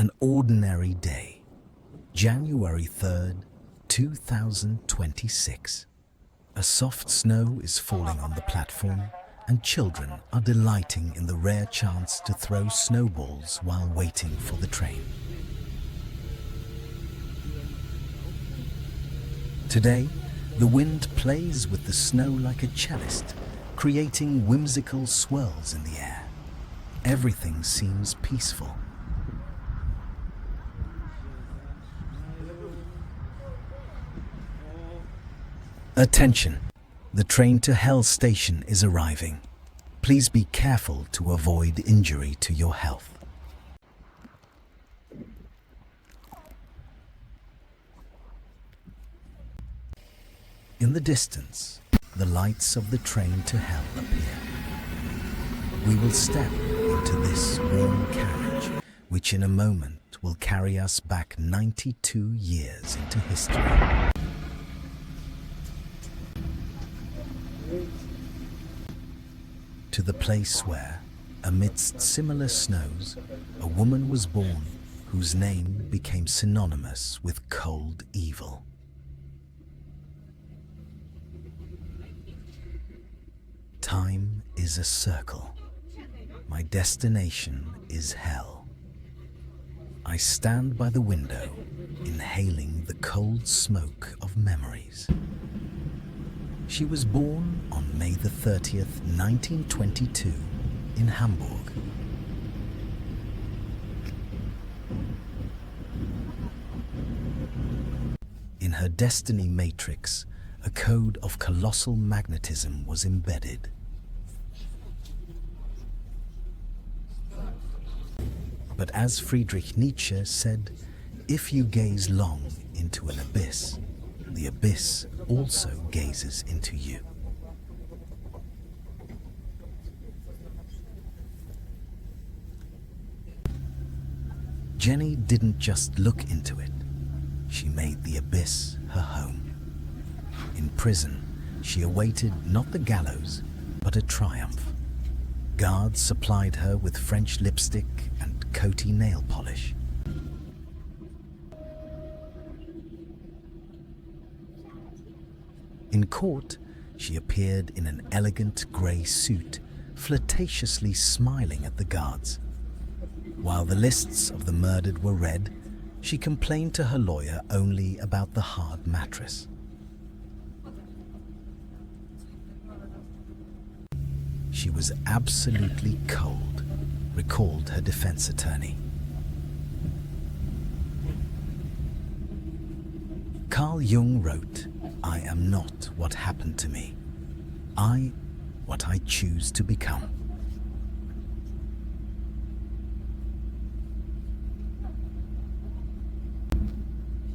An ordinary day, January 3rd, 2026. A soft snow is falling on the platform, and children are delighting in the rare chance to throw snowballs while waiting for the train. Today, the wind plays with the snow like a cellist, creating whimsical swirls in the air. Everything seems peaceful. Attention! The train to Hell station is arriving. Please be careful to avoid injury to your health. In the distance, the lights of the train to Hell appear. We will step into this warm carriage, which in a moment will carry us back 92 years into history. To the place where, amidst similar snows, a woman was born whose name became synonymous with cold evil. Time is a circle. My destination is hell. I stand by the window, inhaling the cold smoke of memories. She was born on May the 30th, 1922, in Hamburg. In her destiny matrix, a code of colossal magnetism was embedded. But as Friedrich Nietzsche said, if you gaze long into an abyss, the abyss also gazes into you. Jenny didn't just look into it. She made the abyss her home. In prison, she awaited not the gallows, but a triumph. Guards supplied her with French lipstick and coaty nail polish. In court, she appeared in an elegant grey suit, flirtatiously smiling at the guards. While the lists of the murdered were read, she complained to her lawyer only about the hard mattress. She was absolutely cold, recalled her defense attorney. Carl Jung wrote, "I am not what happened to me. I, what I choose to become."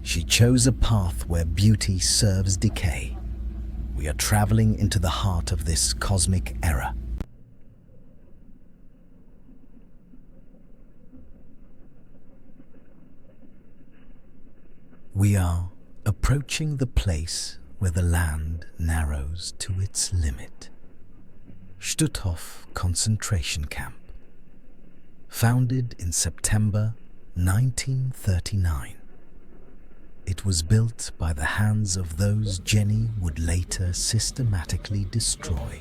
She chose a path where beauty serves decay. We are traveling into the heart of this cosmic era. We are approaching the place where the land narrows to its limit. Stutthof concentration camp. Founded in September 1939. It was built by the hands of those Jenny would later systematically destroy.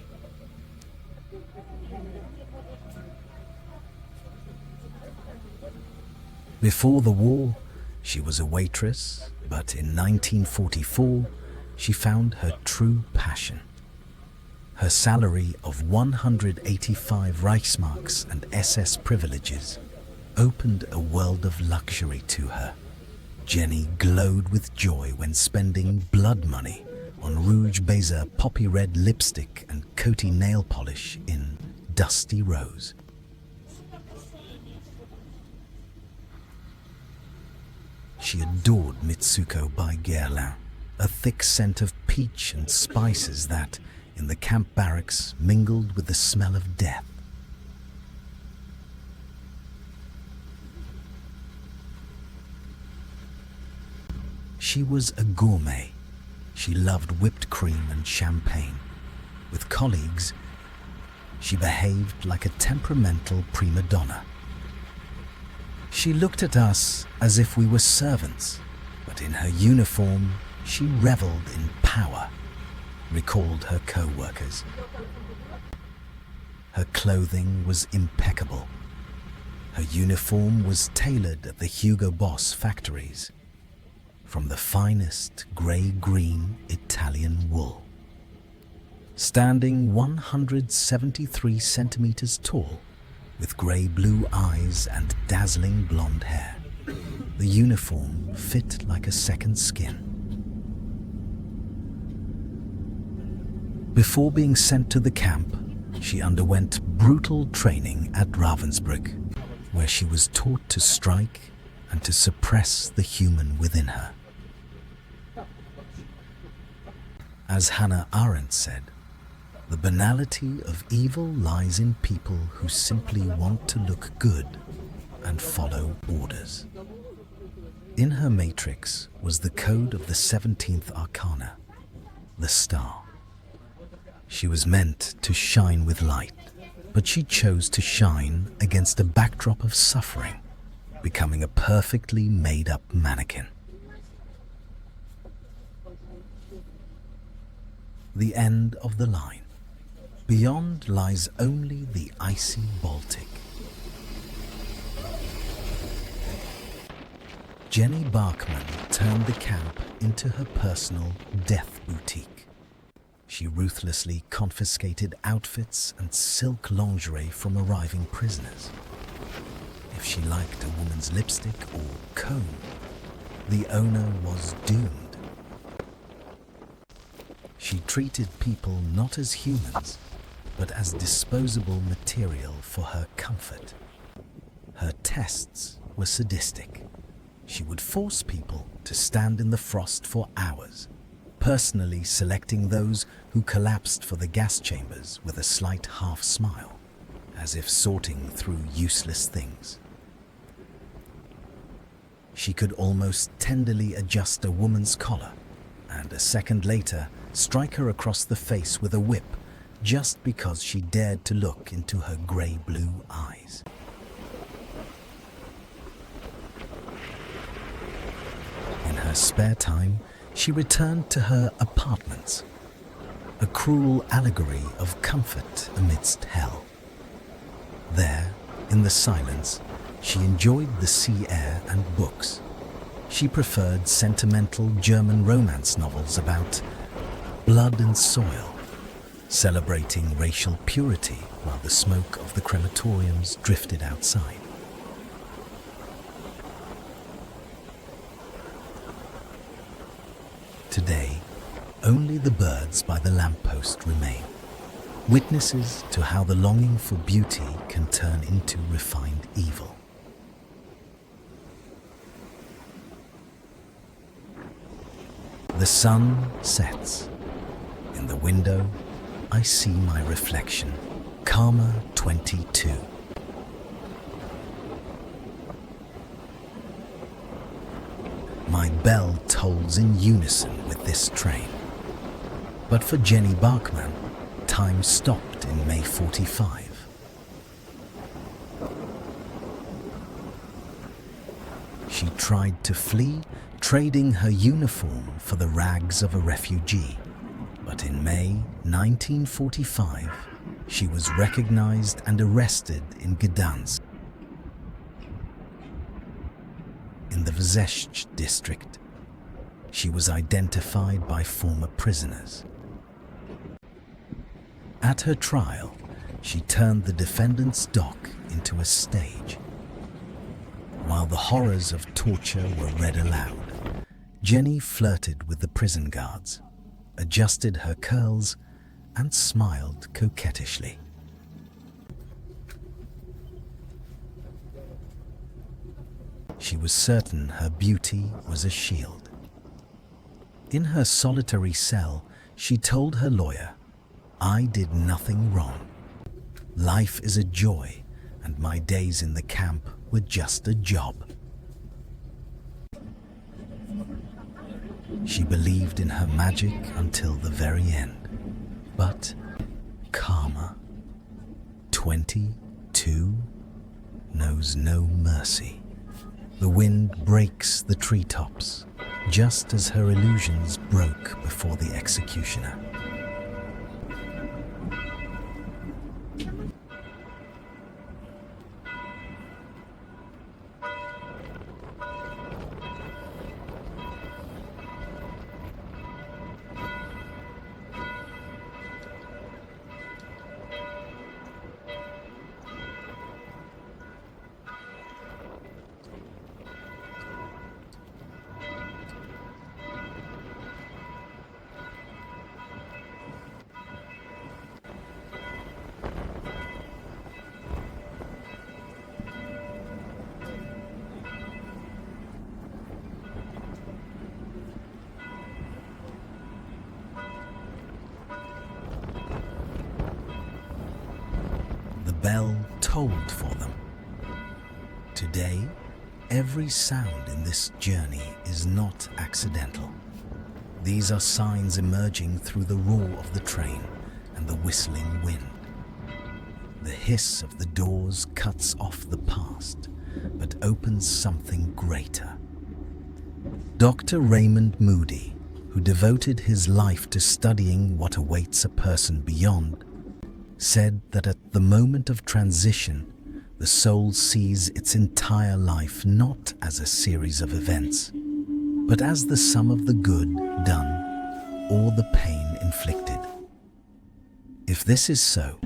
Before the war, she was a waitress, but in 1944, she found her true passion. Her salary of 185 Reichsmarks and SS privileges opened a world of luxury to her. Jenny glowed with joy when spending blood money on Rouge Baiser poppy red lipstick and coaty nail polish in Dusty Rose. She adored Mitsuko by Guerlain, a thick scent of peach and spices that, in the camp barracks, mingled with the smell of death. She was a gourmet. She loved whipped cream and champagne. With colleagues, she behaved like a temperamental prima donna. She looked at us as if we were servants, but in her uniform, she reveled in power, recalled her co-workers. Her clothing was impeccable. Her uniform was tailored at the Hugo Boss factories, from the finest grey-green Italian wool. Standing 173 centimeters tall, with grey-blue eyes and dazzling blonde hair, the uniform fit like a second skin. Before being sent to the camp, she underwent brutal training at Ravensbrück, where she was taught to strike and to suppress the human within her. As Hannah Arendt said, the banality of evil lies in people who simply want to look good and follow orders. In her matrix was the code of the 17th arcana, the star. She was meant to shine with light, but she chose to shine against a backdrop of suffering, becoming a perfectly made-up mannequin. The end of the line. Beyond lies only the icy Baltic. Jenny Barkmann turned the camp into her personal death boutique. She ruthlessly confiscated outfits and silk lingerie from arriving prisoners. If she liked a woman's lipstick or comb, the owner was doomed. She treated people not as humans, but as disposable material for her comfort. Her tests were sadistic. She would force people to stand in the frost for hours, personally selecting those who collapsed for the gas chambers with a slight half smile, as if sorting through useless things. She could almost tenderly adjust a woman's collar, and a second later strike her across the face with a whip, just because she dared to look into her grey-blue eyes. In her spare time, she returned to her apartments, a cruel allegory of comfort amidst hell. There, in the silence, she enjoyed the sea air and books. She preferred sentimental German romance novels about blood and soil, celebrating racial purity while the smoke of the crematoriums drifted outside. Today, only the birds by the lamppost remain, witnesses to how the longing for beauty can turn into refined evil. The sun sets. In the window, I see my reflection, Karma 22. My bell tolls in unison with this train. But for Jenny Barkmann, time stopped in May 45. She tried to flee, trading her uniform for the rags of a refugee. But in May 1945, she was recognized and arrested in Gdansk, in the Wrzeszcz district. She was identified by former prisoners. At her trial, she turned the defendant's dock into a stage. While the horrors of torture were read aloud, Jenny flirted with the prison guards, adjusted her curls, and smiled coquettishly. She was certain her beauty was a shield. In her solitary cell, she told her lawyer, "I did nothing wrong. Life is a joy, and my days in the camp were just a job." She believed in her magic until the very end. But Karma 22 knows no mercy. The wind breaks the treetops, just as her illusions broke before the executioner. The bell tolled for them. Today, every sound in this journey is not accidental. These are signs emerging through the roar of the train and the whistling wind. The hiss of the doors cuts off the past, but opens something greater. Dr. Raymond Moody, who devoted his life to studying what awaits a person beyond, said that at the moment of transition, the soul sees its entire life not as a series of events, but as the sum of the good done or the pain inflicted. If this is so,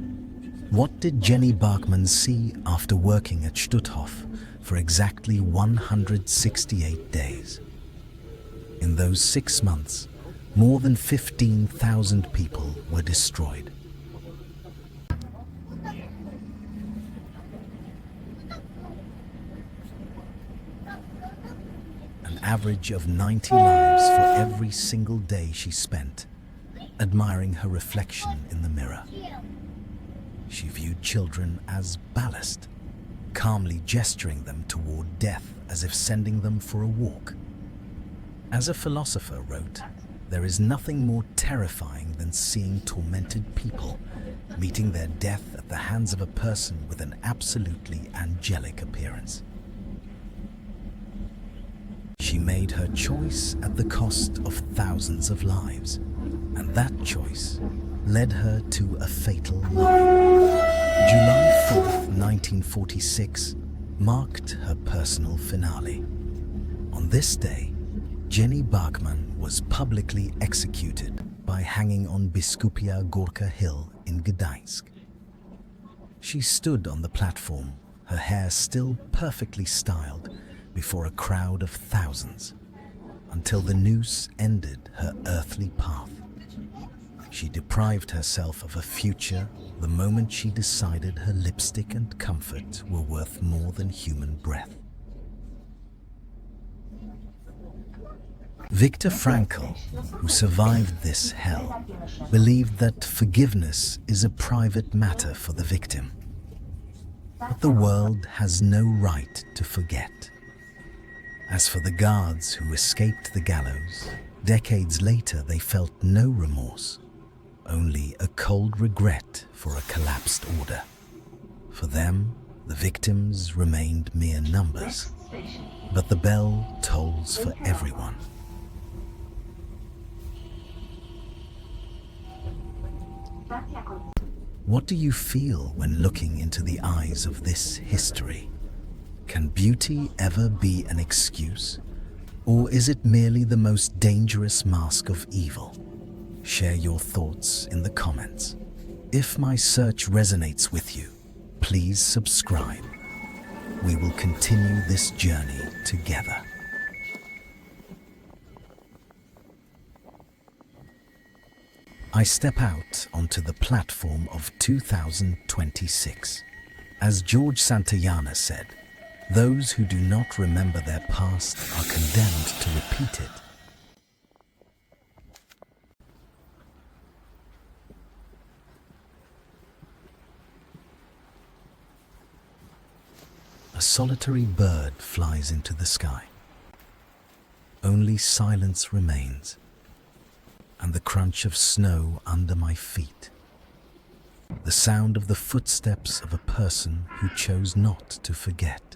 what did Jenny Barkmann see after working at Stutthof for exactly 168 days? In those 6 months, more than 15,000 people were destroyed. Average of 90 lives for every single day she spent, admiring her reflection in the mirror. She viewed children as ballast, calmly gesturing them toward death as if sending them for a walk. As a philosopher wrote, there is nothing more terrifying than seeing tormented people meeting their death at the hands of a person with an absolutely angelic appearance. She made her choice at the cost of thousands of lives, and that choice led her to a fatal lie. July 4th, 1946 marked her personal finale. On this day, Jenny Barkmann was publicly executed by hanging on Biskupia Gorka hill in Gdańsk. She stood on the platform, her hair still perfectly styled, before a crowd of thousands, until the noose ended her earthly path. She deprived herself of a future the moment she decided her lipstick and comfort were worth more than human breath. Viktor Frankl, who survived this hell, believed that forgiveness is a private matter for the victim. But the world has no right to forget. As for the guards who escaped the gallows, decades later they felt no remorse, only a cold regret for a collapsed order. For them, the victims remained mere numbers, but the bell tolls for everyone. What do you feel when looking into the eyes of this history? Can beauty ever be an excuse? Or is it merely the most dangerous mask of evil? Share your thoughts in the comments. If my search resonates with you, please subscribe. We will continue this journey together. I step out onto the platform of 2026. As George Santayana said, those who do not remember their past are condemned to repeat it. A solitary bird flies into the sky. Only silence remains, and the crunch of snow under my feet. The sound of the footsteps of a person who chose not to forget.